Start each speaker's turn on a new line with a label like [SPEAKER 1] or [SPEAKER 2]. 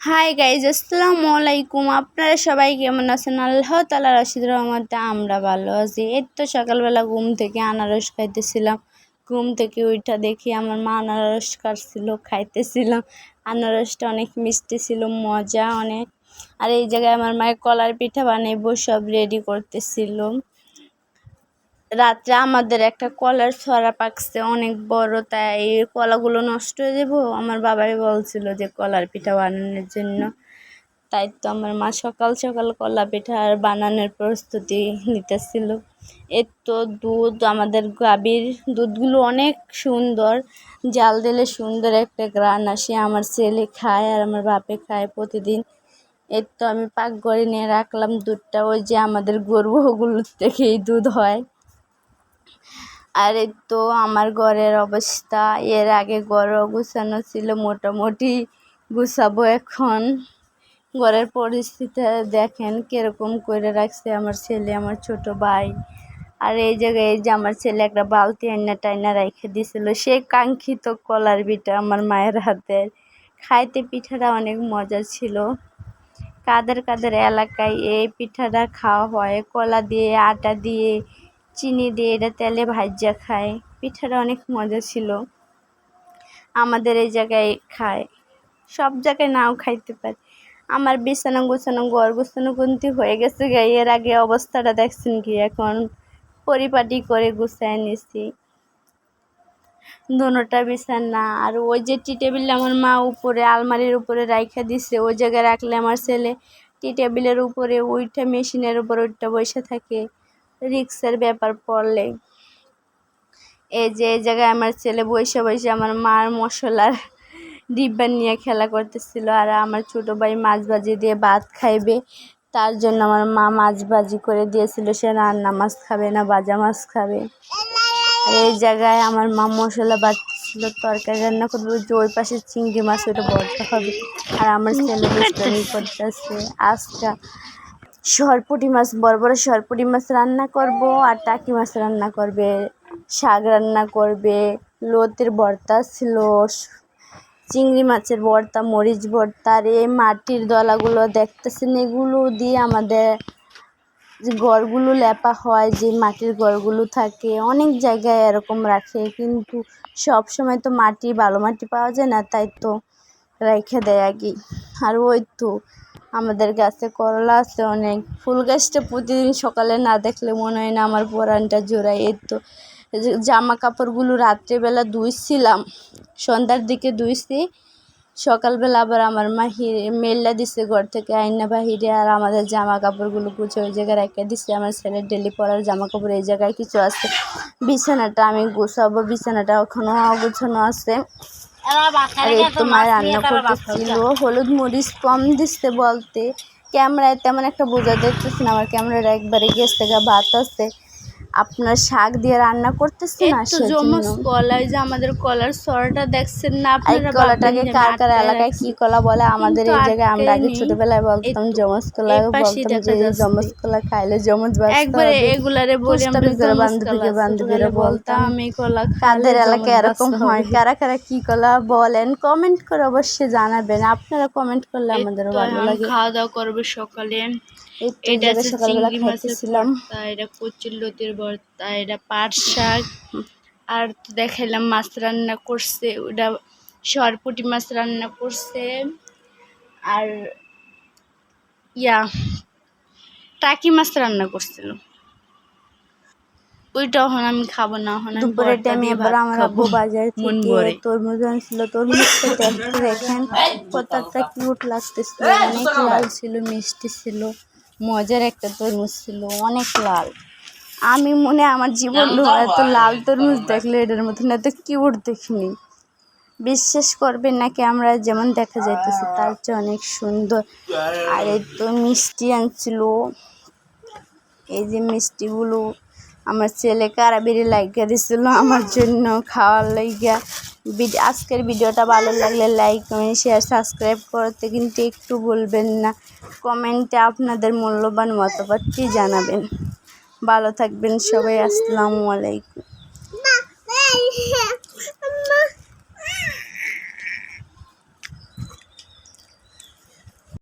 [SPEAKER 1] Hi guys, আসসালামু আলাইকুম। আপনারা সবাই কেমন আছেন? আল্লাহ তাআলার অশেষ রহমতে আমরা ভালো আছি। এই তো সকালবেলা ঘুম থেকে আনারস খাইতেছিলাম। ঘুম থেকে উঠা দেখি আমার মা আনারস কাটছিল, খাইতেছিলাম। আনারসটা অনেক মিষ্টি ছিল, মজা অনেক। আর এই জায়গায় আমার মায়ের কলার পিঠা বানাইবো, সব রেডি করতেছিল। রাত্রে আমাদের একটা কলার ছড়া পাকছে অনেক বড়, তাই কলাগুলো নষ্ট হয়ে যাবো। আমার বাবাই বলছিল যে কলার পিঠা বানানোর জন্য, তাই তো আমার মা সকাল সকাল কলা পিঠা বানানোর প্রস্তুতি নিতেছিল। এর তো দুধ, আমাদের গাভীর দুধগুলো অনেক সুন্দর, জাল দিলে সুন্দর একটা ঘ্রাণ আসে। আমার ছেলে খায় আর আমার বাপে খায় প্রতিদিন। এর তো আমি পাকঘরে নিয়ে রাখলাম দুধটা, ওই যে আমাদের গরুগুলোর থেকেই দুধ হয়। আর এই তো আমার ঘরের অবস্থা, এর আগে ঘর গুছানো ছিল, মোটামুটি গুছাবো এখন। ঘরের পরিস্থিতি দেখেন কিরকম করে রাখছে আমার ছেলে, আমার ছোট ভাই। আর এই জায়গায় এই যে আমার ছেলে একটা বালতি আইনা টাইনা রেখে দিছিল, সে কাঙ্ক্ষিত কলার পিঠা আমার মায়ের হাতের। খাইতে পিঠাটা অনেক মজা ছিল। কাদের কাদের এলাকায় এই পিঠাটা খাওয়া হয়, কলা দিয়ে, আটা দিয়ে, চিনি দিয়ে, এটা তেলে ভাজা খায়। পিঠাটা অনেক মজা ছিল। আমাদের এই জায়গায় খায়, সব জায়গায় নাও খাইতে পারে। আমার বিছানা গুছানো, ঘর গুছানো গুনতি হয়ে গেছে গাই। এর আগে অবস্থাটা দেখছেন কি, এখন পরিপাটি করে গুছায় নিছি দুটা বিছানা। আর ওই যে টি টেবিল আমার মা উপরে আলমারির উপরে রাইখা দিছে, ওই জায়গায় রাখলে আমার ছেলে টি টেবিলের উপরে ওইটা মেশিনের উপর ওইটা বসে থাকে, রিক্সের ব্যাপার পড়লে। এই যে এই জায়গায় আমার ছেলে বসে বসে আমার মার মশলার ডিব্বা নিয়ে খেলা করতেছিল। আর আমার ছোট ভাই মাছ ভাজি দিয়ে ভাত খাইবে, তার জন্য আমার মা মাছ ভাজি করে দিয়েছিল। সে রান্না মাছ খাবে না, ভাজা মাছ খাবে। আর এই জায়গায় আমার মা মশলা বাটতেছিল, তরকারি রান্না করবে। যে ওই পাশে চিংড়ি মাছ, ওটা ভর্তা হবে। আর আমার ছেলে দুষ্টামি করতেছে। আজকে সরপুঁটি মাছ, বড় বড় সরপুঁটি মাছ রান্না করব, আর টাকি মাছ রান্না করবে, শাক রান্না করবে, লতির ভর্তা ছিল, চিংড়ি মাছের ভর্তা, মরিচ ভর্তা। আর এই মাটির দলাগুলো দেখতেছেন, এগুলো দিয়ে আমাদের যে ঘরগুলো লেপা হয়, যে মাটির ঘরগুলো থাকে, অনেক জায়গায় এরকম রাখে, কিন্তু সব সময় তো মাটি, ভালো মাটি পাওয়া যায় না, তাই তো রেখে দেয় আগে। আর ওই তো আমাদের গাছে করলা আছে অনেক। ফুল গাছটা প্রতিদিন সকালে না দেখলে মনে হয় না আমার পরানটা জোড়ায়। এই তো জামা কাপড়গুলো রাত্রেবেলা ধুইছিলাম, সন্ধ্যার দিকে ধুইছি, সকালবেলা আবার আমার মা মেল্লা দিছে ঘর থেকে আইনা বাহিরে। আর আমাদের জামা কাপড়গুলো গুছিয়ে ওই জায়গায় রেখে দিচ্ছে। আমার ছেলের ডেলি পরার জামা কাপড় এই জায়গায় কিছু আছে। বিছানাটা আমি গুছাবো, বিছানাটা এখনো গুছানো আছে। আর এই তো মায়ের রান্না করতেছিল, হলুদ মরিচ কম দিচ্ছে বলতে, ক্যামেরায় তেমন একটা বোঝা যাইতেছে না। আমার ক্যামেরাটা একবারে গেছে গা, ভাত আছে, আপনার শাক দিয়ে রান্না করতেছি না, সেজন্য। কলা, যে আমাদের কলার সরটা দেখছেন না আপনারা? কলাটাকে কার কার এলাকায় কি কলা বলে, আমাদের এই জায়গায় আমরা আগে ছোটবেলায় বলতাম জমজ কলা, বলতাম যে জমজ কলা খাইলে জমজ বাঁচতে হবে। এগুলারে বলি আমরা বান্ধবীকে বান্ধবীরা বলতাম এই কলা। কাদের এলাকায় এরকম হয়, কারা কারা কি কলা বলেন কমেন্ট করে অবশ্যই জানাবেন। আপনারা কমেন্ট করলে আমাদেরও ভালো লাগে। খাওয়া দাওয়া করবো সকালে। এটা সকালবেলা খাইতেছিলাম, এটা কচুর লতির ভর্তা, এটা পাট শাক। আর তো দেখাইলাম মাছ রান্না করছে, ওটা সরপুঁটি মাছ রান্না করছে। আর টাকি মাছ রান্না করছিল, ওইটা এখন আমি খাবো না। এখন দুপুরের টাইমে এবার আমার আব্বু বাজার থেকে তরমুজ আনছিল। তরমুজটা দেখতে দেখেন কতটা কিউট লাগতেছিল, অনেক লাল ছিল, মিষ্টি ছিল, মজার একটা তরমুজ ছিল, অনেক লাল। আমি মনে আমার জীবন এত লাল তরমুজ দেখলে এটার মতন এত কিউট দেখিনি। বিশ্বাস করবেন না, আমরা যেমন দেখা যাইতেছে তার চেয়ে অনেক সুন্দর। আর এই তো মিষ্টি আনছিল, এই যে মিষ্টিগুলো আমার ছেলে কারাবিরি লাগিয়ে দিছিল আমার জন্য খাওয়ার লাইগা। আজকের ভিডিওটা ভালো লাগলে লাইক, কমেন্ট, শেয়ার, সাবস্ক্রাইব করতে কিন্তু একটু বলবেন না। কমেন্টে আপনাদের মূল্যবান মতামতটি জানাবেন। ভালো থাকবেন সবাই, আসসালামু আলাইকুম।